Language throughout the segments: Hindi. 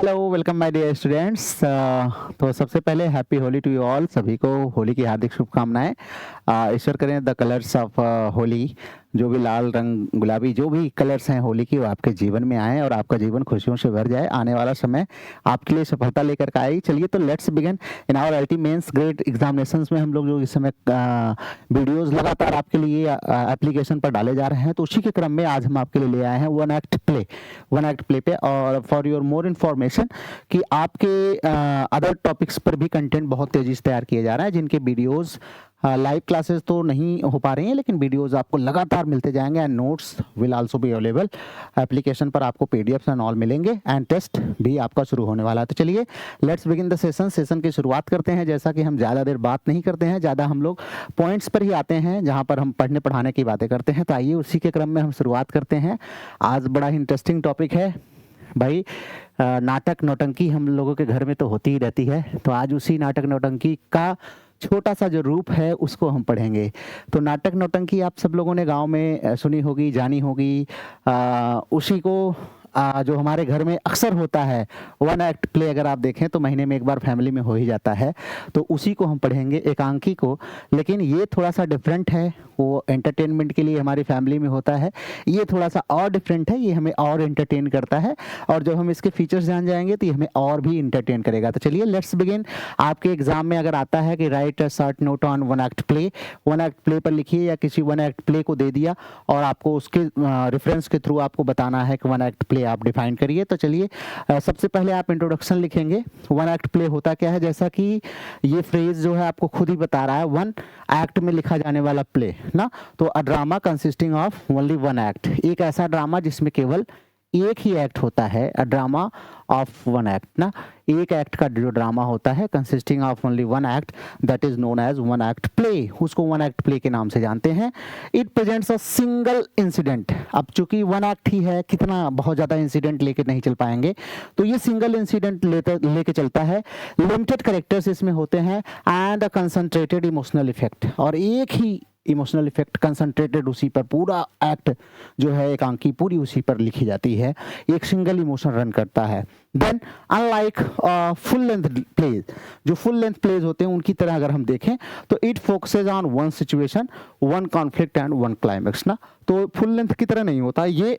Hello, welcome my dear students. तो सबसे पहले happy Holi to you all. सभी को होली की हार्दिक शुभकामनाएं। ईश्वर करें द कलर्स ऑफ होली, जो भी लाल रंग, गुलाबी, जो भी कलर्स हैं होली की, वो आपके जीवन में आए और आपका जीवन खुशियों से भर जाए। आने वाला समय आपके लिए सफलता लेकर के आए। चलिए तो let's begin in our ultimate grade examinations में हम लोग जो इस समय वीडियोस लगातार आपके लिए एप्लीकेशन पर डाले जा रहे हैं, तो उसी के क्रम में आज हम आपके लिए ले आए हैं वन एक्ट प्ले पे। और फॉर योर मोर इन्फॉर्मेशन कि आपके अदर टॉपिक्स पर भी कंटेंट बहुत तेजी से तैयार किए जा रहे हैं, जिनके वीडियोस लाइव क्लासेस तो नहीं हो पा रही हैं, लेकिन वीडियोस आपको लगातार मिलते जाएंगे and notes will also be available. Application पर आपको पीडीएफ्स एंड ऑल मिलेंगे एंड टेस्ट भी आपका शुरू होने वाला है। तो चलिए लेट्स बिगिन द सेशन की शुरुआत करते हैं। जैसा कि हम ज़्यादा देर बात नहीं करते हैं, ज़्यादा हम लोग पॉइंट्स पर ही आते हैं, जहाँ पर हम पढ़ने पढ़ाने की बातें करते हैं। तो आइए उसी के क्रम में हम शुरुआत करते हैं। आज बड़ा ही इंटरेस्टिंग टॉपिक है भाई। नाटक नौटंकी हम लोगों के घर में तो होती ही रहती है, तो आज उसी नाटक नौटंकी का छोटा सा जो रूप है उसको हम पढ़ेंगे। तो नाटक नौटंकी आप सब लोगों ने गांव में सुनी होगी, जानी होगी। उसी को जो हमारे घर में अक्सर होता है, वन एक्ट प्ले अगर आप देखें तो महीने में एक बार फैमिली में हो ही जाता है, तो उसी को हम पढ़ेंगे, एकांकी को। लेकिन ये थोड़ा सा डिफरेंट है, वो एंटरटेनमेंट के लिए हमारी फैमिली में होता है। ये थोड़ा सा और डिफरेंट है, ये हमें और एंटरटेन करता है, और जब हम इसके फीचर्स जान जाएंगे तो ये हमें और भी एंटरटेन करेगा। तो चलिए लेट्स बिगिन। आपके एग्जाम में अगर आता है कि right a short note on one act play पर लिखिए, या किसी वन एक्ट प्ले को दे दिया और आपको उसके रेफरेंस के थ्रू आपको बताना है कि वन एक्ट प्ले आप डिफाइन करिए। तो चलिए सबसे पहले आप इंट्रोडक्शन लिखेंगे। वन एक्ट प्ले होता क्या है, जैसा कि ये फ्रेज जो है आपको खुद ही बता रहा है, वन एक्ट में लिखा जाने वाला प्ले ना। तो a drama consisting of only one act, एक ऐसा ड्रामा जिसमें केवल एक ही एक्ट होता है। A drama of one act ना, एक एक्ट का जो ड्रामा होता है consisting of only one act, that is known as one act play. उसको वन एक्ट प्ले के नाम से जानते हैं। It presents a single incident. अब चूंकि वन एक्ट ही है, कितना बहुत ज्यादा इंसिडेंट लेके नहीं चल पाएंगे, तो ये सिंगल इंसिडेंट लेके चलता है। लिमिटेड कैरेक्टर्स इसमें होते हैं and a concentrated emotional effect, और एक ही इमोशनल इफेक्ट कंसंट्रेटेड उसी पर, पूरा एक्ट जो है एकांकी पूरी उसी पर लिखी जाती है, एक सिंगल इमोशन रन करता है। Then unlike full length plays, जो फुल लेंथ प्लेज होते हैं उनकी तरह अगर हम देखें तो it focuses on one situation, one conflict and one climax ना। तो फुल लेंथ की तरह नहीं होता, ये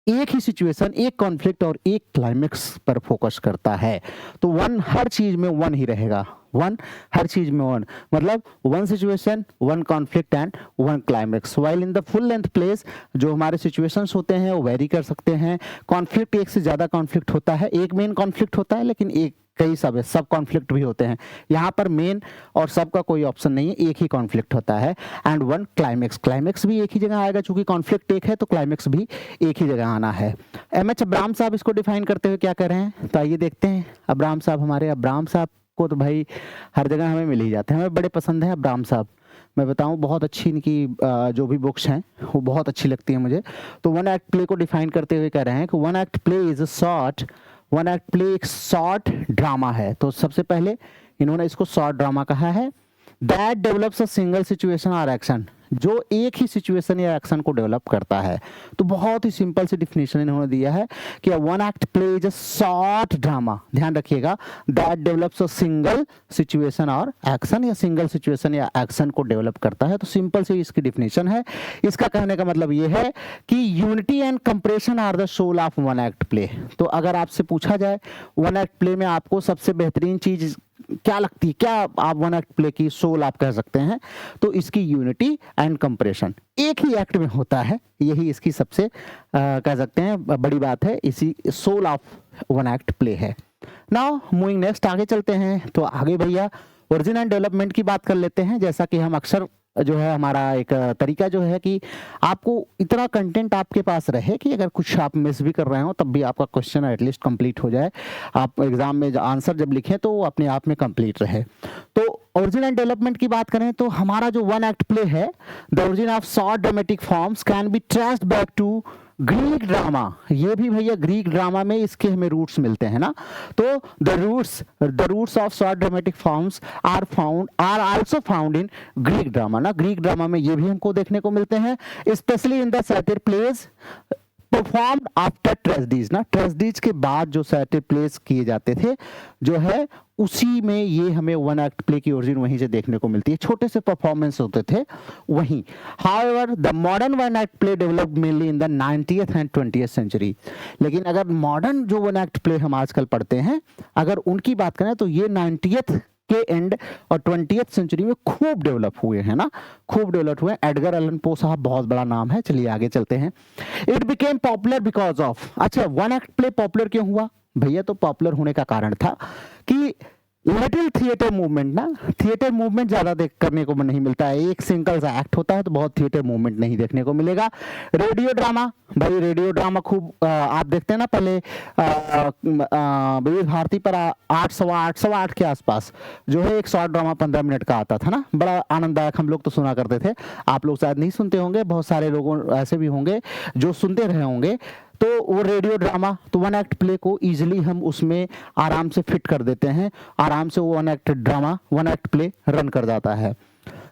एक ही सिचुएशन, एक कॉन्फ्लिक्ट और एक क्लाइमेक्स पर फोकस करता है। तो वन हर चीज में वन ही रहेगा, वन हर चीज में वन, मतलब one situation, one conflict and one climax. While in the full length place जो हमारे सिचुएशंस होते हैं वो वेरी कर सकते हैं। कॉन्फ्लिक्ट, एक से ज्यादा कॉन्फ्लिक्ट होता है, एक मेन कॉन्फ्लिक्ट होता है, लेकिन एक कई सब कॉन्फ्लिक्ट भी होते हैं। यहाँ पर मेन और सब का कोई ऑप्शन नहीं है, एक ही कॉन्फ्लिक्ट होता है। एंड वन क्लाइमेक्स भी एक ही जगह आएगा, चूंकि कॉन्फ्लिक्ट एक है तो क्लाइमेक्स भी एक ही जगह आना है। एम.एच. अब्राहम साहब इसको डिफाइन करते हुए क्या कर रहे हैं, तो आइए देखते हैं। अब्राहम साहब, हमारे अब्राहम साहब को तो भाई हर जगह हमें मिल ही जाते हैं, हमें बड़े पसंद है अब्राहम साहब। मैं बताऊं, बहुत अच्छी इनकी जो भी बुक्स हैं वो बहुत अच्छी लगती है मुझे। तो वन एक्ट प्ले को डिफाइन करते हुए कह रहे हैं कि one act play is a short, one act play एक शॉर्ट ड्रामा है। तो सबसे पहले इन्होंने इसको शॉर्ट ड्रामा कहा है। That develops a single situation और एक्शन, जो एक ही सिचुएशन या एक्शन को डेवलप करता है। तो बहुत ही सिंपल सी डिफिनेशन इन्होंने दिया है कि one act play is a short drama, ध्यान रखिएगा, that develops a single situation और एक्शन, या सिंगल सिचुएशन या एक्शन को डेवलप करता है। तो सिंपल सी इसकी डिफिनेशन है। इसका कहने का मतलब ये है कि unity and compression are the soul of one act play. तो अगर आपसे पूछा जाए वन एक्ट प्ले में आपको सबसे बेहतरीन चीज क्या लगती है, क्या आप वन एक्ट प्ले की सोल आप कह सकते हैं, तो इसकी यूनिटी एंड कंप्रेशन एक ही एक्ट में होता है, यही इसकी सबसे कह सकते हैं बड़ी बात है, इसी soul of one act play है। नाउ मूविंग नेक्स्ट, आगे चलते हैं। तो आगे भैया ओरिजिन एंड डेवलपमेंट की बात कर लेते हैं। जैसा कि हम अक्सर जो है हमारा एक तरीका जो है कि आपको इतना कंटेंट आपके पास रहे कि अगर कुछ आप मिस भी कर रहे हो तब भी आपका क्वेश्चन एटलीस्ट कंप्लीट हो जाए, आप एग्जाम में आंसर जब लिखें तो वो अपने आप में कंप्लीट रहे। तो ओरिजिन एंड डेवलपमेंट की बात करें तो हमारा जो वन एक्ट प्ले है, the origin of short dramatic forms can be traced back to Greek drama. ये भी भैया ग्रीक ड्रामा में इसके हमें रूट्स मिलते हैं ना। तो the roots of short dramatic forms are also found in Greek drama ना। ग्रीक ड्रामा में ये भी हमको देखने को मिलते हैं, specially in the satyr plays performed after tragedies ना, ट्रेजेडीज के बाद जो सैटेड प्लेस किए जाते थे जो है उसी में ये हमें वन एक्ट प्ले की ओरिजिन वहीं से देखने को मिलती है, छोटे से परफॉर्मेंस होते थे वहीं। However the modern one act play developed mainly in the 90th and 20th century. लेकिन अगर मॉडर्न जो वन एक्ट प्ले हम आजकल पढ़ते हैं अगर उनकी बात करें तो ये 90th के एंड और 20th सेंचुरी में खूब डेवलप हुए हैं ना, खूब डेवलप हुए। एडगर एलन पो साहब बहुत बड़ा नाम है। चलिए आगे चलते हैं। It became popular because of, अच्छा वन एक्ट प्ले पॉपुलर क्यों हुआ भैया? तो पॉपुलर होने का कारण था कि लिटिल थिएटर मूवमेंट ना, थिएटर मूवमेंट ज्यादा देख करने को नहीं मिलता है। एक सिंगल सा एक्ट होता है तो बहुत थिएटर मूवमेंट नहीं देखने को मिलेगा। रेडियो ड्रामा, भाई रेडियो ड्रामा खूब आप देखते हैं ना पहले विविध भारती पर 8:08 के आसपास जो है एक शॉर्ट ड्रामा 15 मिनट का आता था ना, बड़ा आनंददायक, हम लोग तो सुना करते थे। आप लोग शायद नहीं सुनते होंगे, बहुत सारे लोगों ऐसे भी होंगे जो सुनते रहे होंगे। तो वो रेडियो ड्रामा, तो वन एक्ट प्ले को इजीली हम उसमें आराम से फिट कर देते हैं, आराम से वो one act drama one act play run कर जाता है।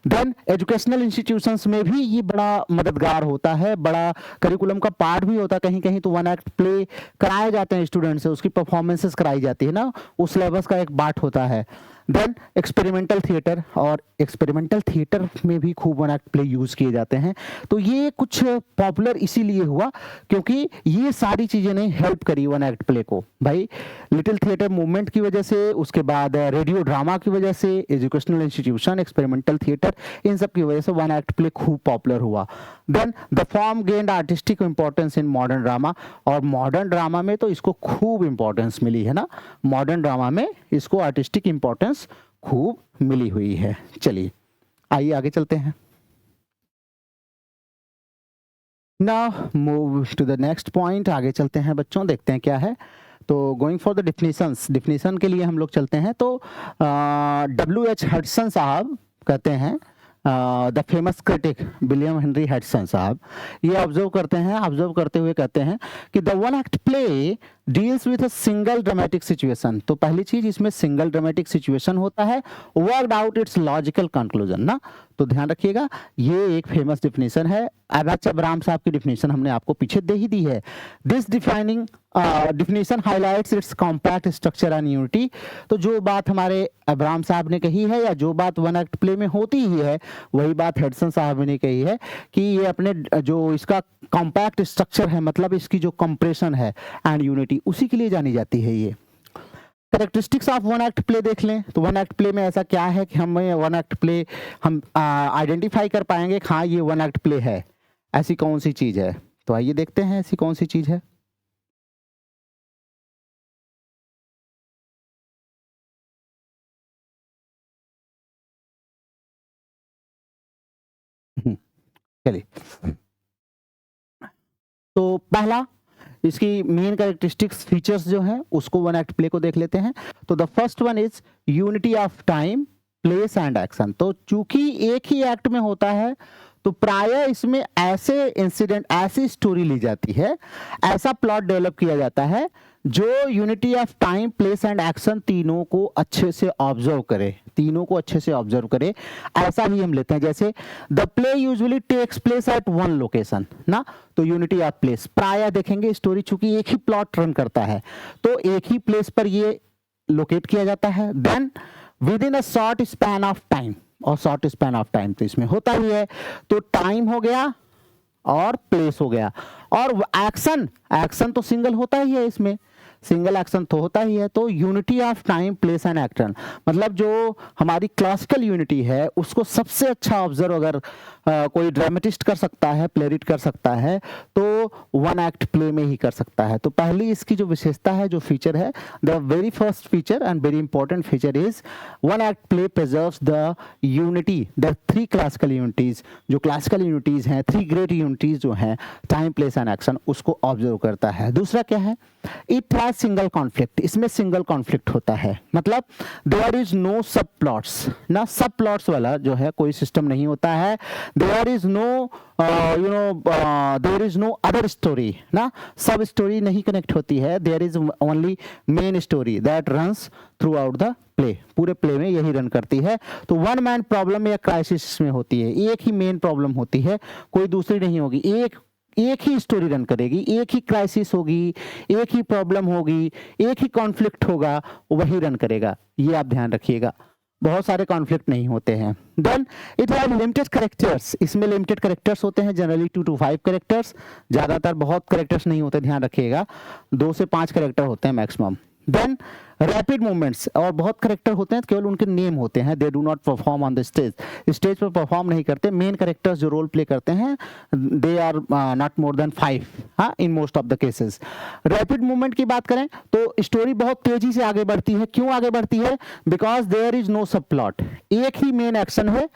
देन एजुकेशनल इंस्टीट्यूशंस में भी ये बड़ा मददगार होता है, बड़ा करिकुलम का पार्ट भी होता है। कहीं कहीं तो वन एक्ट प्ले कराए जाते हैं स्टूडेंट से, उसकी परफॉर्मेंसेस कराई जाती है ना, उस सिलेबस का एक पार्ट होता है। देन एक्सपेरिमेंटल थिएटर, और एक्सपेरिमेंटल थिएटर में भी खूब वन एक्ट प्ले यूज किए जाते हैं। तो ये कुछ पॉपुलर इसीलिए हुआ क्योंकि ये सारी चीजें ने हेल्प करी वन एक्ट प्ले को भाई, लिटिल थिएटर मूवमेंट की वजह से, उसके बाद रेडियो ड्रामा की वजह से, एजुकेशनल इंस्टीट्यूशन, एक्सपेरिमेंटल थिएटर, इन सब की वजह से वन एक्ट प्ले खूब पॉपुलर हुआ। Then the form gained artistic importance in modern drama, और मॉडर्न ड्रामा में तो इसको खूब इंपॉर्टेंस मिली है ना, मॉडर्न ड्रामा में इसको आर्टिस्टिक इंपॉर्टेंस खूब मिली हुई है। चलिए आइए आगे चलते हैं। Now move to the next point, आगे चलते हैं बच्चों, देखते हैं क्या है। तो going for the definitions, definition के लिए हम लोग चलते हैं। तो W.H. हडसन साहब कहते हैं, the famous critic William Henry Hudson साहब ये ऑब्जर्व करते हैं, ऑब्जर्व करते हुए कहते हैं कि the one act play deals with a single dramatic situation. तो पहली चीज इसमें सिंगल ड्रामेटिक सिचुएशन होता है, worked out it's logical conclusion ना। तो ध्यान रखिएगा ये एक फेमस डिफिनेशन है। एच अब्राहम साहब की डिफिनेशन हमने आपको पीछे दे ही दी है। This defining definition highlights it's compact structure and unity. तो जो बात हमारे अब्राहम साहब ने कही है, या जो बात वन एक्ट प्ले में होती ही है, वही बात हडसन साहब ने कही है कि ये अपने जो इसका कॉम्पैक्ट स्ट्रक्चर है, मतलब इसकी जो कंप्रेशन है एंड यूनिटी, उसी के लिए जानी जाती है ये। Characteristics of one act play देख लें तो वन एक्ट प्ले में ऐसा क्या है कि हमें वन एक्ट प्ले हम आइडेंटिफाई कर पाएंगे कि हाँ ये वन एक्ट प्ले है, ऐसी कौन सी चीज है। तो आइए देखते हैं ऐसी कौन सी चीज है। चलिए तो पहला इसकी मेन कैरेक्टरिस्टिक्स फीचर्स जो है उसको वन एक्ट प्ले को देख लेते हैं। तो the first one is unity of time place and action. तो चूंकि एक ही एक्ट में होता है तो प्राय इसमें ऐसे इंसिडेंट, ऐसी स्टोरी ली जाती है, ऐसा प्लॉट डेवलप किया जाता है जो unity of time place and action तीनों को अच्छे से ऑब्जर्व करे, तीनों को अच्छे से ऑब्जर्व करे, ऐसा भी हम लेते हैं। जैसे the play usually takes place at one location ना, तो यूनिटी ऑफ प्लेस, प्राय देखेंगे स्टोरी चूंकि एक ही प्लॉट रन करता है तो एक ही प्लेस पर ये लोकेट किया जाता है। Then within a short span of time, और शॉर्ट स्पैन ऑफ टाइम तो इसमें होता ही है, तो टाइम हो गया और प्लेस हो गया, और एक्शन, एक्शन तो सिंगल होता ही है, इसमें सिंगल एक्शन तो होता ही है। तो unity of time place and action, मतलब जो हमारी क्लासिकल यूनिटी है उसको सबसे अच्छा ऑब्जर्व अगर कोई ड्रामेटिस्ट कर सकता है, प्लेरिट कर सकता है, तो वन एक्ट प्ले में ही कर सकता है। तो पहली इसकी जो विशेषता है, जो फीचर है, the very first feature and very important feature is one act play preserves the unity, the three classical unities, जो क्लासिकल यूनिटीज हैं, थ्री ग्रेट यूनिटीज जो हैं, टाइम प्लेस एंड एक्शन, उसको ऑब्जर्व करता है। दूसरा क्या है, इट हैज सिंगल कॉन्फ्लिक्ट, इसमें सिंगल कॉन्फ्लिक्ट होता है, मतलब देयर इज नो सब प्लॉट्स ना, सब प्लॉट्स वाला जो है कोई सिस्टम नहीं होता है। There is no there is no other story ना, सब स्टोरी नहीं कनेक्ट होती है, there is only main story that runs throughout the play, पूरे प्ले में यही रन करती है। तो वन मैन प्रॉब्लम या क्राइसिस में होती है, एक ही मेन प्रॉब्लम होती है, कोई दूसरी नहीं होगी, एक ही स्टोरी रन करेगी, एक ही क्राइसिस होगी, एक ही प्रॉब्लम होगी, एक ही कॉन्फ्लिक्ट होगा, वही रन करेगा। ये आप ध्यान रखिएगा, बहुत सारे कॉन्फ्लिक्ट नहीं होते हैं। Then it have limited characters, इसमें लिमिटेड कैरेक्टर्स होते हैं, जनरली 2 to 5 कैरेक्टर्स, ज्यादातर बहुत कैरेक्टर्स नहीं होते, ध्यान रखिएगा 2 से 5 कैरेक्टर होते हैं मैक्सिमम। देन रैपिड मूवमेंट्स, और बहुत कैरेक्टर होते हैं केवल उनके नेम होते हैं, they do not perform on the stage, stage पर परफॉर्म नहीं करते। मेन कैरेक्टर्स जो रोल प्ले करते हैं they are not more then 5 हाँ in most of the cases. Rapid movement की बात करें तो स्टोरी बहुत तेजी से आगे बढ़ती है। क्यों आगे बढ़ती है? Because there is no sub plot, एक ही मेन एक्शन है,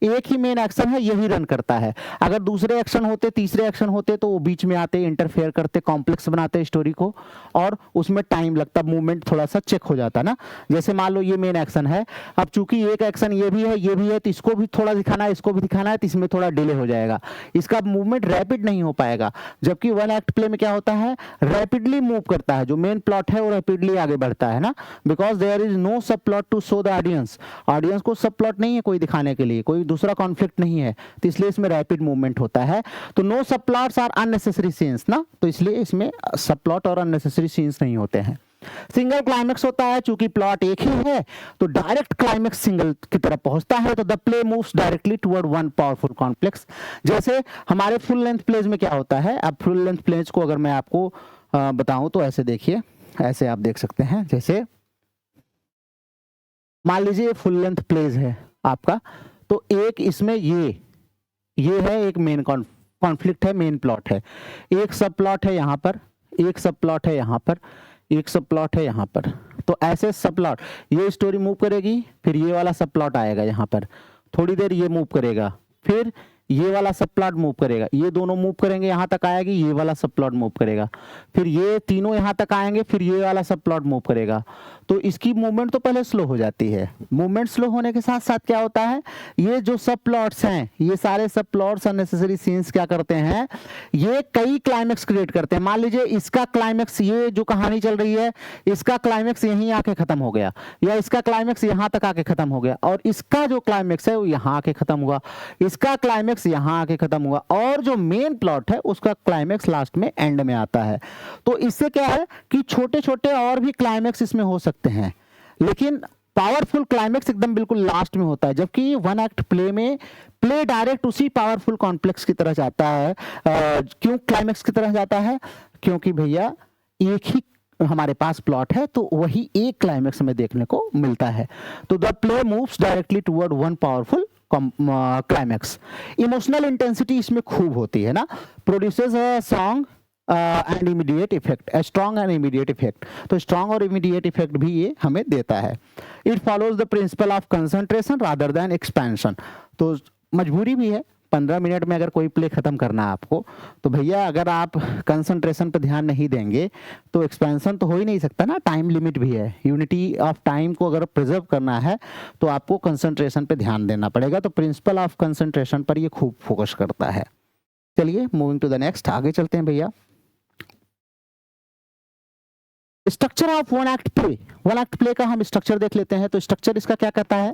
एक ही मेन एक्शन है, यही रन करता है। अगर दूसरे एक्शन होते, तीसरे एक्शन होते तो वो बीच में आते, इंटरफेयर करते, कॉम्प्लेक्स बनाते स्टोरी को, और उसमें टाइम लगता, मूवमेंट थोड़ा सा चेक हो जाता ना। जैसे मान लो ये मेन एक्शन है, अब चूंकि एक एक्शन ये भी है, ये भी है, तो इसको भी थोड़ा दिखाना है, इसको भी दिखाना है, तो इसमें थोड़ा डिले हो जाएगा, इसका मूवमेंट रैपिड नहीं हो पाएगा। जबकि वन एक्ट प्ले में क्या होता है, रैपिडली मूव करता है, जो मेन प्लॉट है वो रैपिडली आगे बढ़ता है ना, because there is no sub plot to show the audience, audience को सब प्लॉट नहीं है कोई दिखाने के लिए, कोई दूसरा कॉन्फ्लिक्ट नहीं है, तो इसलिए इसमें रैपिड मूवमेंट होता है। तो नो सब प्लॉट्स आर अननेसेसरी सीन्स ना, तो इसलिए इसमें सब प्लॉट और अननेसेसरी सीन्स नहीं होते हैं। सिंगल क्लाइमेक्स होता है, चूंकि प्लॉट एक ही है तो डायरेक्ट क्लाइमेक्स सिंगल की तरफ पहुंचता है, तो the play moves directly toward one powerful complex. जैसे हमारे फुल लेंथ प्लेज में क्या होता है, अब फुल लेंथ प्लेज को अगर मैं आपको बताऊं तो ऐसे देखिए, ऐसे आप देख सकते हैं, जैसे मान लीजिए फुल लेंथ प्लेज है आपका, तो एक इसमें ये है, एक मेन कॉन्फ्लिक्ट है, मेन प्लॉट है, एक सब प्लॉट है यहाँ पर, एक सब प्लॉट है यहाँ पर, एक सब प्लॉट है यहाँ पर, तो ऐसे सब प्लॉट, ये स्टोरी मूव करेगी, फिर ये वाला सब प्लॉट आएगा यहाँ पर, थोड़ी देर ये मूव करेगा, फिर ये वाला सब प्लॉट मूव करेगा, ये दोनों मूव करेंगे, यहाँ तक आएगी, ये वाला सब प्लॉट मूव करेगा, फिर ये तीनों यहाँ तक आएंगे, फिर ये वाला सब प्लॉट मूव करेगा। तो इसकी मूवमेंट तो पहले स्लो हो जाती है। मूवमेंट स्लो होने के साथ साथ क्या होता है, ये जो सब प्लॉट्स हैं, ये सारे सब प्लॉट्स अननेसेसरी सीन्स क्या करते हैं, ये कई क्लाइमेक्स क्रिएट करते हैं। मान लीजिए इसका क्लाइमेक्स, ये जो कहानी चल रही है, इसका क्लाइमेक्स यहीं आके खत्म हो गया, या इसका क्लाइमेक्स यहाँ तक आके खत्म हो गया, और इसका जो क्लाइमेक्स है वो यहाँ आके खत्म हुआ, इसका क्लाइमेक्स यहाँ आके खत्म हुआ, और जो मेन प्लॉट है उसका क्लाइमेक्स लास्ट में एंड में आता है। तो इससे क्या है कि छोटे छोटे और भी क्लाइमेक्स इसमें हो सकते हैं, लेकिन पावरफुल क्लाइमेक्स एकदम बिल्कुल लास्ट में होता है। जबकि वन एक्ट प्ले में प्ले डायरेक्ट उसी पावरफुल कॉम्प्लेक्स की तरह जाता है। क्यों क्लाइमेक्स की तरह जाता है? क्योंकि भैया एक ही हमारे पास प्लॉट है, तो वही एक क्लाइमेक्स में देखने को मिलता है। तो the play moves directly toward one powerful climax. Emotional intensity इसमें खूब होती है ना, produces a song and immediate effect, strong and immediate effect, तो स्ट्रॉन्ग और इमीडिएट इफेक्ट भी ये हमें देता है। It follows the principle of concentration rather than expansion, तो मजबूरी भी है, 15 मिनट में अगर कोई प्ले खत्म करना है आपको, तो भैया अगर आप कंसंट्रेशन पर ध्यान नहीं देंगे तो एक्सपेंशन तो हो ही नहीं सकता ना, टाइम लिमिट भी है। यूनिटी ऑफ टाइम को अगर प्रिजर्व करना है तो आपको कंसंट्रेशन पे ध्यान देना पड़ेगा, तो प्रिंसिपल ऑफ कंसंट्रेशन पर ये खूब फोकस करता है। चलिए मूविंग टू द नेक्स्ट, आगे चलते हैं भैया। Structure of one act play, one act play का हम स्ट्रक्चर देख लेते हैं। तो स्ट्रक्चर इसका क्या कहता है,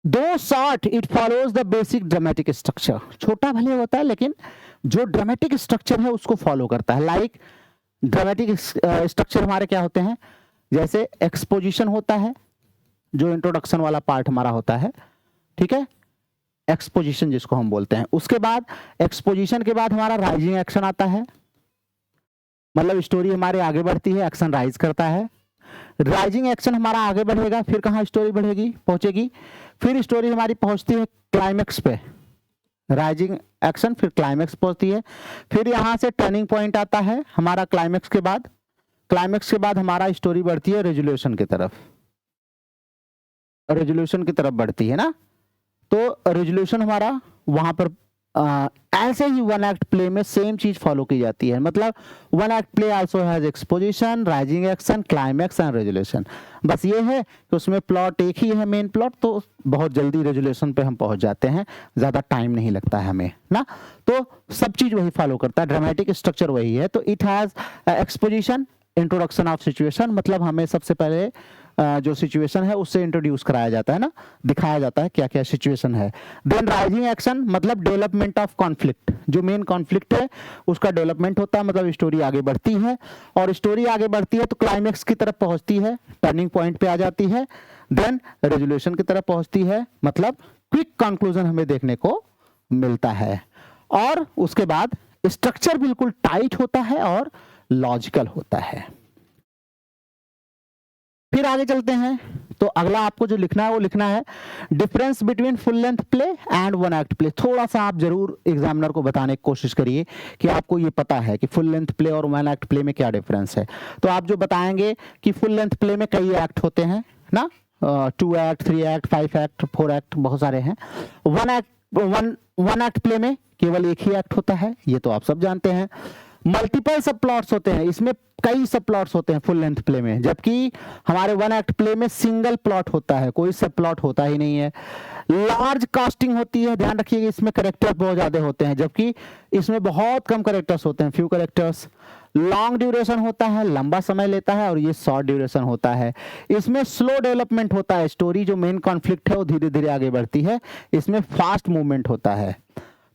दो short it follows the basic dramatic structure, छोटा भले होता है लेकिन जो ड्रामेटिक स्ट्रक्चर है उसको फॉलो करता है। लाइक ड्रामेटिक स्ट्रक्चर हमारे क्या होते हैं, जैसे एक्सपोजिशन होता है, जो इंट्रोडक्शन वाला पार्ट हमारा होता है, ठीक है, एक्सपोजिशन जिसको हम बोलते हैं। उसके बाद एक्सपोजिशन के बाद हमारा राइजिंग एक्शन आता है, मतलब स्टोरी हमारे आगे बढ़ती है, एक्शन राइज करता है, राइजिंग एक्शन हमारा आगे बढ़ेगा, फिर कहाँ स्टोरी बढ़ेगी, पहुंचेगी, फिर स्टोरी हमारी पहुंचती है क्लाइमेक्स पे, राइजिंग एक्शन फिर क्लाइमेक्स पहुंचती है, फिर यहाँ से टर्निंग पॉइंट आता है हमारा क्लाइमेक्स के बाद, क्लाइमेक्स के बाद हमारा स्टोरी बढ़ती है रेजोल्यूशन की तरफ, रेजोल्यूशन की तरफ बढ़ती है ना। तो रेजोल्यूशन हमारा वहां पर ऐसे ही वन एक्ट प्ले में सेम चीज फॉलो की जाती है, मतलब one act play also has exposition, rising action, climax and resolution. बस ये है कि उसमें प्लॉट एक ही है मेन प्लॉट, तो बहुत जल्दी रेजोल्यूशन पे हम पहुंच जाते हैं, ज्यादा टाइम नहीं लगता है हमें ना। तो सब चीज वही फॉलो करता है, ड्रामेटिक स्ट्रक्चर वही है। तो it has exposition, introduction of situation, मतलब हमें सबसे पहले जो सिचुएशन है उससे इंट्रोड्यूस कराया जाता है ना, दिखाया जाता है क्या क्या सिचुएशन है। देन राइजिंग एक्शन मतलब डेवलपमेंट ऑफ कॉन्फ्लिक्ट, जो मेन कॉन्फ्लिक्ट है उसका डेवलपमेंट होता है, मतलब स्टोरी आगे बढ़ती है, और स्टोरी आगे बढ़ती है तो क्लाइमेक्स की तरफ पहुंचती है, टर्निंग पॉइंट पे आ जाती है, देन रेजोल्यूशन की तरफ पहुंचती है, मतलब क्विक कंक्लूजन हमें देखने को मिलता है, और उसके बाद स्ट्रक्चर बिल्कुल टाइट होता है और लॉजिकल होता है। फिर आगे चलते हैं, तो अगला आपको जो लिखना है वो लिखना है difference between full length play and one act play. थोड़ा सा आप जरूर एग्जामिनर को बताने की कोशिश करिए कि आपको ये पता है कि फुल लेंथ प्ले और वन एक्ट प्ले में क्या डिफरेंस है। तो आप जो बताएंगे कि फुल लेंथ प्ले में कई एक्ट होते हैं ना, 2 एक्ट, 3 एक्ट, 5 एक्ट, 4 एक्ट, बहुत सारे हैं। वन एक्ट प्ले में केवल एक ही एक्ट होता है, ये तो आप सब जानते हैं। मल्टीपल सब प्लॉट्स होते हैं, इसमें कई सब प्लॉट्स होते हैं फुल लेंथ प्ले में, जबकि हमारे वन एक्ट प्ले में सिंगल प्लॉट होता है, कोई सब प्लॉट होता ही नहीं है। लार्ज कास्टिंग होती है, ध्यान रखिएगा, इसमें कैरेक्टर बहुत ज्यादा होते हैं, जबकि इसमें बहुत कम कैरेक्टर्स होते हैं, फ्यू कैरेक्टर्स। लॉन्ग ड्यूरेशन होता है, लंबा समय लेता है, और ये शॉर्ट ड्यूरेशन होता है। इसमें स्लो डेवलपमेंट होता है, स्टोरी जो मेन कॉन्फ्लिक्ट है वो धीरे धीरे आगे बढ़ती है, इसमें फास्ट मूवमेंट होता है।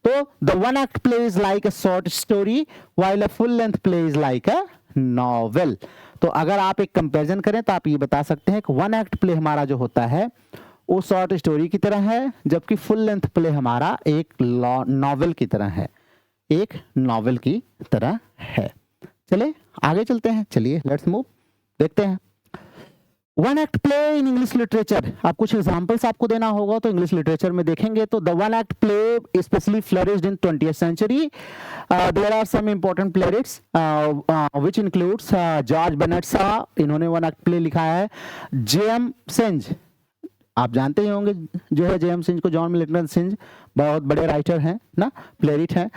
तो the one act play is like a short story while a full length play is like a novel. तो अगर आप एक कंपैरिजन करें तो आप ये बता सकते हैं कि वन एक्ट प्ले हमारा जो होता है वो शॉर्ट स्टोरी की तरह है, जबकि फुल लेंथ प्ले हमारा एक नॉवेल की तरह है, एक नॉवेल की तरह है। चलिए आगे चलते हैं, चलिए लेट्स मूव, देखते हैं one act play in English literature. आप कुछ एग्जांपल्स आपको देना होगा, तो इंग्लिश लिटरेचर में देखेंगे तो the one act play specially flourished in 20th century. There are some important playwrights which includes George Bennett Shaw, इन्होंने वन एक्ट प्ले लिखा है। जेएम सिंज, आप जानते ही होंगे जो है जेएम सिंज को, जॉन मिल्टन सिंज, बहुत बड़े राइटर हैं ना, प्लेरिट हैं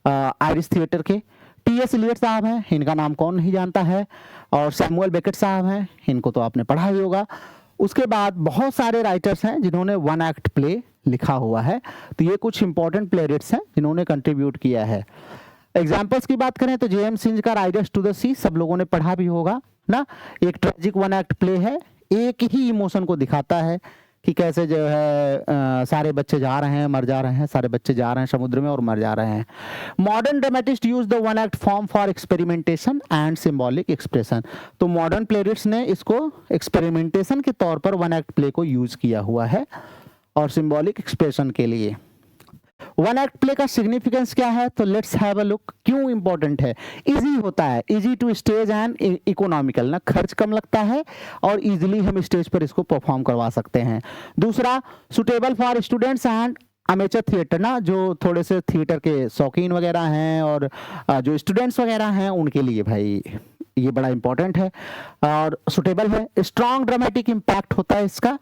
आयरिश थिएटर के। टीएस इलियट साहब हैं, इनका नाम कौन नहीं जानता है, और सैमुअल बेकेट साहब हैं, इनको तो आपने पढ़ा ही होगा। उसके बाद बहुत सारे राइटर्स हैं जिन्होंने वन एक्ट प्ले लिखा हुआ है, तो ये कुछ इंपॉर्टेंट प्लेरिट्स हैं जिन्होंने कंट्रीब्यूट किया है। एग्जाम्पल्स की बात करें तो जेएम सिंज का राइडर्स टू द सी सब लोगों ने पढ़ा भी होगा ना, एक ट्रेजिक वन एक्ट प्ले है, एक ही इमोशन को दिखाता है कि कैसे जो है सारे बच्चे जा रहे हैं, मर जा रहे हैं, सारे बच्चे जा रहे हैं समुद्र में और मर जा रहे हैं। Modern dramatist use the one act form for experimentation and symbolic expression. तो मॉडर्न प्लेरिट्स ने इसको एक्सपेरिमेंटेशन के तौर पर वन एक्ट प्ले को यूज किया हुआ है और सिंबॉलिक एक्सप्रेशन के लिए। वन एक्ट प्ले का सिग्निफिकेंस क्या है, तो लेट्स हैव अ लुक। क्यों इंपॉर्टेंट है, इजी होता है, easy to stage and economical, ना खर्च कम लगता है और इजीली हम स्टेज पर इसको परफॉर्म करवा सकते हैं। दूसरा, suitable for students and amateur theatre, ना जो थोड़े से थिएटर के शौकीन वगैरह हैं और जो स्टूडेंट्स वगैरह हैं उनके लिए भाई ये बड़ा इंपॉर्टेंट है और सुटेबल है। स्ट्रॉन्ग ड्रामेटिक इम्पैक्ट होता है इसका,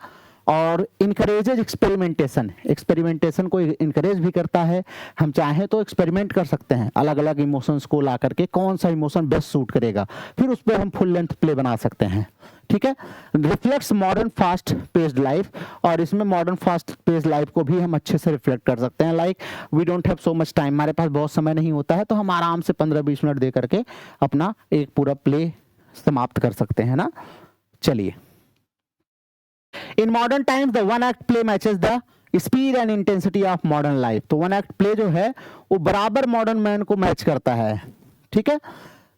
और इनकरेजेज एक्सपेरिमेंटेशन, एक्सपेरिमेंटेशन को इनकरेज भी करता है। हम चाहें तो एक्सपेरिमेंट कर सकते हैं, अलग अलग इमोशंस को ला करके कौन सा इमोशन बेस्ट सूट करेगा, फिर उस पर हम फुल लेंथ प्ले बना सकते हैं, ठीक है। Reflects modern fast paced life, और इसमें मॉडर्न फास्ट पेस्ड लाइफ को भी हम अच्छे से रिफ्लेक्ट कर सकते हैं। Like we don't have so much time, हमारे पास बहुत समय नहीं होता है, तो हम आराम से 15-20 मिनट दे करके अपना एक पूरा प्ले समाप्त कर सकते हैं ना। चलिए, in modern times the one act play matches the speed and intensity of modern life. तो वन एक्ट प्ले जो है वो बराबर मॉडर्न मैन को मैच करता है, ठीक है।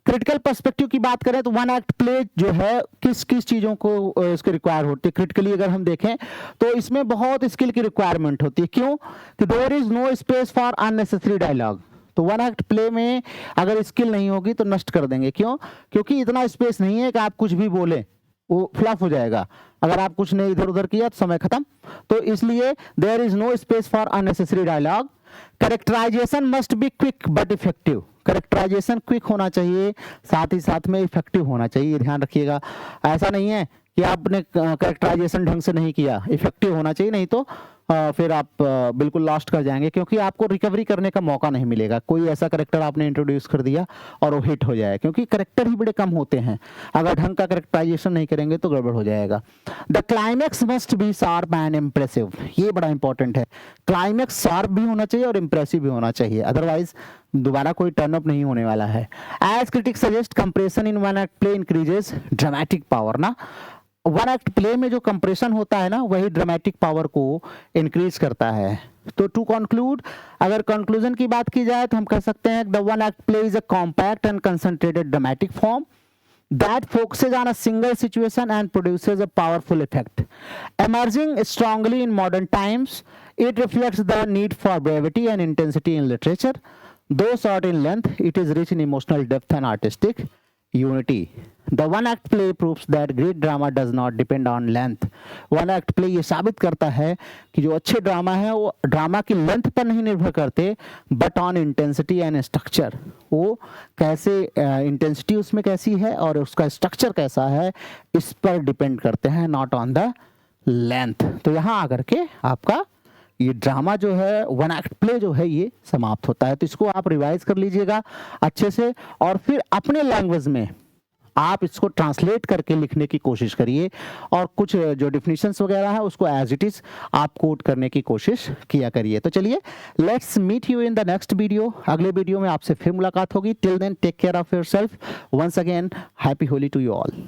क्रिटिकल पर्सपेक्टिव की बात करें तो वन एक्ट प्ले जो है किस किस चीजों को इसके रिक्वायर होती है क्रिटिकली अगर हम देखें तो इसमें बहुत स्किल की रिक्वायरमेंट होती है। क्यों, कि there is no space for unnecessary dialogue. तो वन एक्ट प्ले में अगर स्किल नहीं होगी तो नष्ट कर देंगे। क्यों, क्योंकि इतना स्पेस नहीं है कि आप कुछ भी बोले, वो फ्लफ हो जाएगा। अगर आप कुछ नहीं इधर उधर किया तो समय खत्म। तो इसलिए there is no space for unnecessary dialogue. Characterization must be quick but effective. Characterization quick होना चाहिए, साथ ही साथ में इफेक्टिव होना चाहिए, ध्यान रखिएगा। ऐसा नहीं है कि आपने कैरेक्टराइजेशन ढंग से नहीं किया, इफेक्टिव होना चाहिए, नहीं तो फिर आप बिल्कुल लॉस्ट कर जाएंगे, क्योंकि आपको रिकवरी करने का मौका नहीं मिलेगा। कोई ऐसा कैरेक्टर आपने इंट्रोड्यूस कर दिया और वो हिट हो जाए, क्योंकि कैरेक्टर ही बड़े कम होते हैं, अगर ढंग का कैरेक्टराइजेशन नहीं करेंगे तो गड़बड़ हो जाएगा। The climax must be sharp and impressive, ये बड़ा इंपॉर्टेंट है। क्लाइमैक्स शार्प भी होना चाहिए और इम्प्रेसिव भी होना चाहिए, अदरवाइज दोबारा कोई टर्न अप नहीं होने वाला है। As critic suggest compression in one act play increases dramatic power, ना वन एक्ट प्ले में जो कंप्रेशन होता है ना, वही ड्रामेटिक पावर को इंक्रीज करता है। तो टू कंक्लूड, अगर कंक्लूजन की बात की जाए तो हम कह सकते हैं the one act play is a compact and concentrated dramatic form that focuses on a single situation and produces a powerful effect. Emerging strongly in modern times, it reflects the need for brevity and intensity in literature. Though short in length, it is rich in emotional depth and artistic unity. The one act play proves that great drama does not depend on length. One act play ये साबित करता है कि जो अच्छे ड्रामा है वो ड्रामा की लेंथ पर नहीं निर्भर करते, but on intensity and structure. वो कैसे इंटेंसिटी उसमें कैसी है और उसका स्ट्रक्चर कैसा है, इस पर डिपेंड करते हैं, नॉट ऑन द लेंथ। तो यहाँ आकर के आपका ये ड्रामा जो है, वन एक्ट प्ले जो है, ये समाप्त होता है। तो इसको आप रिवाइज कर लीजिएगा अच्छे से, और फिर अपने लैंग्वेज में आप इसको ट्रांसलेट करके लिखने की कोशिश करिए, और कुछ जो डिफिनीशंस वगैरह है उसको एज इट इज आप कोट करने की कोशिश किया करिए। तो चलिए, let's meet you in the next video. अगले वीडियो में आपसे फिर मुलाकात होगी। Till then take care of yourself. Once again happy Holi to you all.